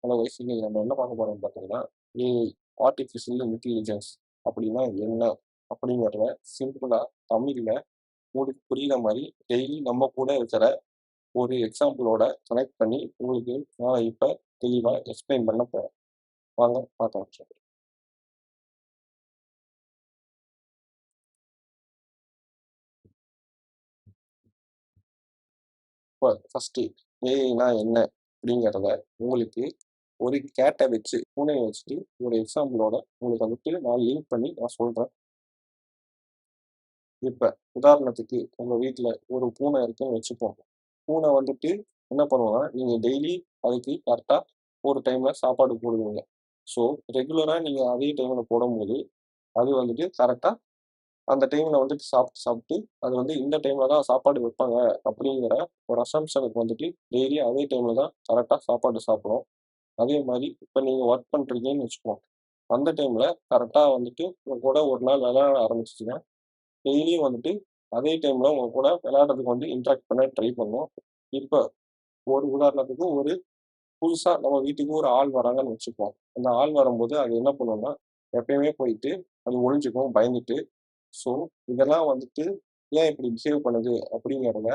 Hello wise இன்னைக்கு நம்ம என்ன பார்க்க போறோம்னு பார்த்தீங்கன்னா, ஏஐ ஆர்டிஃபிஷியல் இன்டெலிஜென்ஸ் அப்படின்னா என்ன? அப்படிங்கிறத சிம்பிளா தமிழ்ல உங்களுக்கு புரியிற மாரி டெய்லி நம்ம கூட இருக்கிற ஒரு எக்ஸாம்பிளோட கனெக்ட் பண்ணி உங்களுக்கு நான் இப்ப தெளிவா எக்ஸ்பிளைன் பண்ண போறேன். வாங்க பார்க்கலாம். இப்போ ஃபர்ஸ்ட்டு ஏஐனா என்ன? அப்படிங்கிறத உங்களுக்கு ஒரு கேட்ட வச்சு, பூனைய வச்சுட்டு ஒரு எக்ஸாம்பிளோட உங்களுக்கு வந்துட்டு நான் லிங்க் பண்ணி நான் சொல்றேன். இப்ப உதாரணத்துக்கு உங்க வீட்ல ஒரு பூனை இருக்குன்னு வச்சுப்போம். பூனை வந்துட்டு என்ன பண்ணும்னா, நீங்க டெய்லி அதுக்கு கரெக்ட்டா ஒரு டைம்ல சாப்பாடு போடுவீங்க. ஸோ, ரெகுலரா நீங்க அதே டைம்ல போடும்போது, அது வந்துட்டு கரெக்ட்டா அந்த டைம்ல வந்துட்டு சாப்பிட்டு சாப்பிட்டு, அது வந்து இந்த டைம்ல தான் சாப்பாடு வைப்பாங்க அப்படிங்கிற ஒரு அசம்ப்ஷனுக்கு வந்துட்டு டெய்லி அதே டைம்ல தான் கரெக்ட்டா சாப்பாடு சாப்பிடும். அதே மாரி இப்ப நீங்க வொர்க் பண்றீங்கன்னு வச்சுப்போம். அந்த டைம்ல கரெக்ட்டா வந்துட்டு உங்க கூட ஒரு நாள் விளையாட ஆரம்பிச்சுச்சுன்னா, டெய்லியும் வந்துட்டு அதே டைம்ல உங்க கூட விளையாடுறதுக்கு வந்து இன்டராக்ட் பண்ண ட்ரை பண்ணும். இப்ப ஒரு உதாரணத்துக்கு ஒரு புதுசா நம்ம வீட்டுக்கு ஒரு ஆள் வராங்கன்னு வச்சுப்போம். அந்த ஆள் வரும்போது அது என்ன பண்ணும்னா, எப்பயுமே போயிட்டு அது ஒளிஞ்சுக்கும் பயந்துட்டு. ஸோ, இதெல்லாம் வந்துட்டு ஏன் இப்படி பிஹேவ் பண்ணுது அப்படிங்கிறத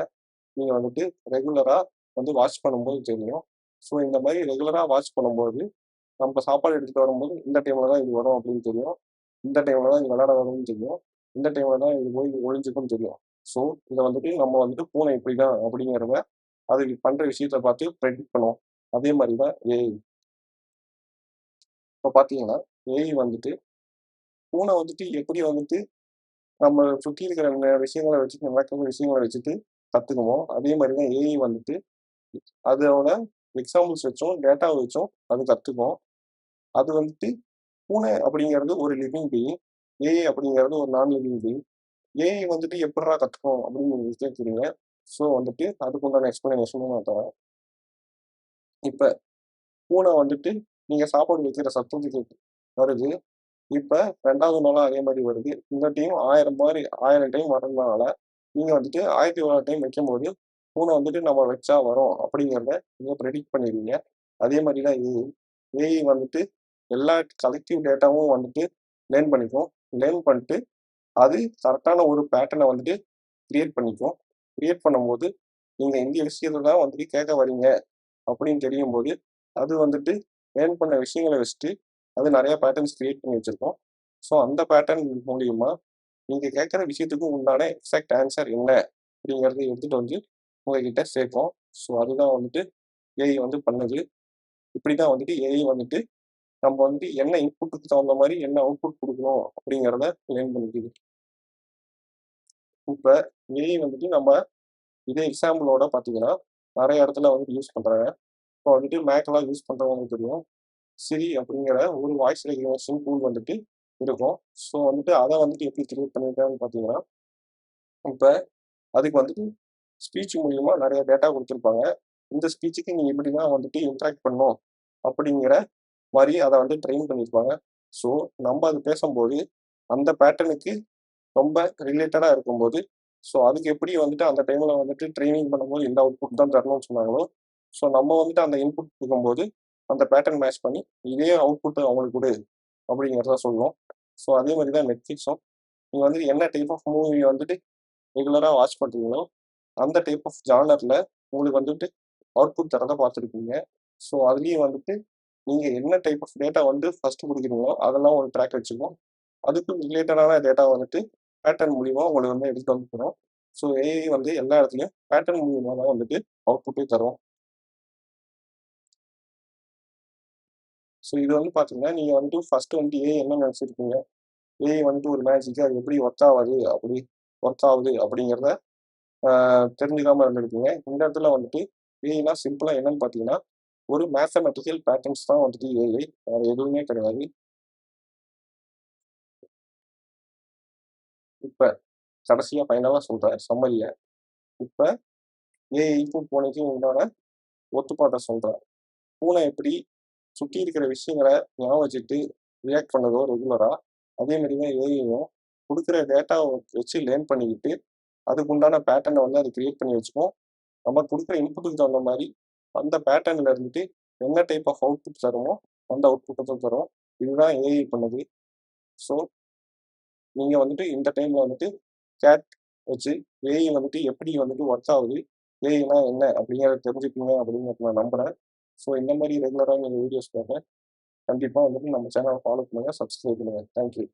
நீங்க வந்துட்டு ரெகுலரா வந்து வாட்ச் பண்ணும்போது தெரியும். ஸோ, இந்த மாரி ரெகுலரா வாட்ச் பண்ணும்போது, நம்ம சாப்பாடு எடுத்துட்டு வரும்போது இந்த டைம்ல தான் இது வரும் அப்படின்னு தெரியும். இந்த டைம்ல தான் இது விளையாட வரும்னு தெரியும். இந்த டைம்ல தான் இது போய் ஒளிஞ்சுக்கும்னு தெரியும். ஸோ, இத வந்துட்டு நம்ம வந்துட்டு பூனை இப்படிதான் அப்படிங்கிறத அது பண்ற விஷயத்த பார்த்து பிரெடிக்ட் பண்ணும். அதே மாரி தான் ஏஐ. இப்ப பார்த்தீங்கன்னா, ஏஐ வந்துட்டு பூனை வந்துட்டு எப்படி வந்துட்டு நம்ம சுத்தி இருக்கிற விஷயங்கள வச்சுட்டு நடக்கிற விஷயங்கள வச்சுட்டு கத்துக்குமோ, அதே மாரி தான் ஏஐ வந்துட்டு அதோட எக்ஸாம்பிள்ஸ் வச்சும், டேட்டாவ வச்சும் அது கத்துக்கும். அது வந்துட்டு பூனை அப்படிங்கிறது ஒரு லிவிங் பீயிங். ஏஐ அப்படிங்கிறது ஒரு நான் லிவிங் பீயிங். ஏஐ வந்துட்டு எப்புட்றா கத்துக்கும் அப்படின்னு நீங்க கேட்கிறீங்க. ஸோ வந்துட்டு அதுக்குண்டான எக்ஸ்ப்ளனேஷனும் நான் தரேன். இப்ப பூனை வந்துட்டு நீங்க சாப்பாடு வைக்கிற சத்தத்துக்கு வருது. இப்ப 2வது நாளும் அதே மாரி வருது. இந்த டைம் 1000 டைம் வரதுனால, நீங்க வந்துட்டு 1001 டைம் வைக்கும்போது, பூனை வந்துட்டு நம்ம வச்சா வரும் அப்படிங்கிறத நீங்க பிரெடிக்ட் பண்ணிருவீங்க. அதே மாரி தான் ஏஐ. ஏஐ வந்துட்டு எல்லா கலெக்டிவ் டேட்டாவும் வந்துட்டு லேர்ன் பண்ணிக்கும். லேர்ன் பண்ணிட்டு, அது கரெக்ட்டான ஒரு பேட்டர்ன வந்துட்டு கிரியேட் பண்ணிக்கும். கிரியேட் பண்ணும்போது, நீங்க இந்த விஷயத்த தான் வந்துட்டு கேட்க வரீங்க அப்படின்னு தெரியும்போது, அது வந்துட்டு லேர்ன் பண்ண விஷயங்கள வச்சுட்டு, அது நெறைய பேட்டர்ன்ஸ் கிரியேட் பண்ணி வச்சிருக்கும். ஸோ, அந்த பேட்டர்ன் மூலியமா நீங்க கேட்கிற விஷயத்துக்கு உண்டான எக்ஸாக்ட் ஆன்ஸர் என்ன அப்படிங்கிறத எடுத்துட்டு வந்து உங்ககிட்ட சேர்க்கும். ஸோ, அதுதான் வந்துட்டு ஏஐ வந்து பண்ணுது. இப்படிதான் வந்துட்டு ஏஐ வந்துட்டு நம்ம வந்துட்டு என்ன இன்புட்டுக்கு தகுந்த மாரி என்ன அவுட்புட் குடுக்கணும் அப்படிங்கிறத லேர்ன் பண்ணிக்குது. இப்ப ஏஐ வந்துட்டு நம்ம இதே எக்ஸாம்பிளோட பார்த்தீங்கன்னா, நெறைய இடத்துல வந்து யூஸ் பண்றாங்க. இப்போ வந்துட்டு மேக்லாம் யூஸ் பண்றவங்களுக்கு தெரியும். சிரி அப்படிங்கிற ஒரு வாய்ஸ் ரெகக்னிஷன் டூல் வந்துட்டு இருக்கும். ஸோ வந்துட்டு அத வந்துட்டு எப்படி கிரியேட் பண்ணியிருக்காங்கன்னு பார்த்தீங்கன்னா, இப்ப அதுக்கு வந்துட்டு ஸ்பீச் மூலியமா நெறைய டேட்டா குடுத்துருப்பாங்க. இந்த ஸ்பீச்சுக்கு நீ இப்படிதான் வந்துட்டு இன்டராக்ட் பண்ணணும் அப்படிங்கிற மாரி அத வந்து ட்ரெயின் பண்ணியிருப்பாங்க. ஸோ நம்ம அது பேசம்போது, அந்த பேட்டர்னுக்கு ரொம்ப ரிலேட்டடா இருக்கும்போது, ஸோ அதுக்கு எப்படி வந்துட்டு அந்த டைம்ல வந்துட்டு ட்ரெய்னிங் பண்ணும்போது இந்த அவுட்புட் தான் தரணும்னு சொன்னாங்களோ, ஸோ நம்ம வந்துட்டு அந்த இன்புட் குடுக்கும்போது, அந்த பேட்டர்ன் மேட்ச் பண்ணி இதே அவுட்புட் அவங்களுக்கு குடு அப்படிங்கிறத சொல்லும். ஸோ அதே மாரி தான் Netflixம். நீங்க வந்து என்ன டைப் ஆஃப் மூவி வந்துட்டு ரெகுலரா வாட்ச் பண்றீங்களோ, அந்த டைப் ஆஃப் ஜானர்ல உங்களுக்கு வந்துட்டு அவுட்புட் தர்றத பார்த்துருப்பீங்க. ஸோ அதுலயும் வந்துட்டு நீங்க என்ன டைப் ஆஃப் டேட்டா வந்து ஃபர்ஸ்ட் குடுக்குறீங்களோ, அதெல்லாம் ஒரு ட்ராக் வச்சுக்கும். அதுக்கு ரிலேட்டடான டேட்டா வந்துட்டு பேட்டர்ன் மூலியமா உங்களுக்கு வந்து எடுத்துட்டு வந்து தரும். ஸோ ஏஐ வந்து எல்லா இடத்துலயும் பேட்டர்ன் மூலியமா தான் வந்துட்டு அவுட்புட்டே தரும். ஸோ இது வந்து பார்த்தீங்கன்னா, நீங்க வந்துட்டு ஃபர்ஸ்ட் வந்துட்டு ஏஐ என்ன நெனச்சிருப்பீங்க? ஏஐ வந்துட்டு ஒரு மேஜிக் அது எப்படி ஒர்க் ஆகுது அப்படிங்கிறத தெரிஞ்சுக்காம இருந்திருப்பீங்க. இந்த இடத்துல வந்துட்டு ஏஐனா சிம்பிளா என்னன்னு பார்த்தீங்கன்னா, ஒரு மேத்தமேட்டிக்கல் பேட்டர்ன்ஸ் தான் வந்துட்டு ஏஐ. வேற எதுவுமே கிடையாது. இப்ப கடைசியா ஃபைனலா சொல்றேன் சம்மரில. இப்ப ஏஐக்கும் பூனைக்கும் உண்டான ஒத்துப்பாட்ட சொல்றேன். பூனை எப்படி சுத்தி இருக்கிற விஷயங்கள ஞாபகம் வச்சுட்டு ரியாக்ட் பண்ணுதோ ரெகுலரா, அதே மாரி தான் ஏஐயும் குடுக்குற டேட்டாவ வச்சு லேர்ன் பண்ணிக்கிட்டு, அதுக்கு உண்டான பேட்டர்ன வந்து அது கிரியேட் பண்ணி வச்சுக்கும். நம்ம குடுக்குற இன்புட்டுக்கு தகுந்த மாரி அந்த பேட்டர்ன்ல இருந்துட்டு என்ன டைப் ஆஃப் அவுட்புட் தருமோ அந்த அவுட்புட்டை தான் தரும். இதுதான் ஏஐ பண்ணுது. ஸோ நீங்கள் வந்துட்டு இந்த டைமில் வந்துட்டு சேட் வச்சு ஏஐ வந்துட்டு எப்படி வந்துட்டு ஒர்க் ஆகுது, ஏஐனா என்ன அப்படிங்கிறத தெரிஞ்சுக்கீங்க அப்படின்னு நான் நம்புகிறேன். ஸோ இந்த மாதிரி ரெகுலராக நீங்கள் வீடியோஸ் பார்க்க கண்டிப்பாக வந்துட்டு நம்ம சேனலை ஃபாலோ பண்ணுங்கள், சப்ஸ்கிரைப் பண்ணுங்கள். தேங்க்யூ.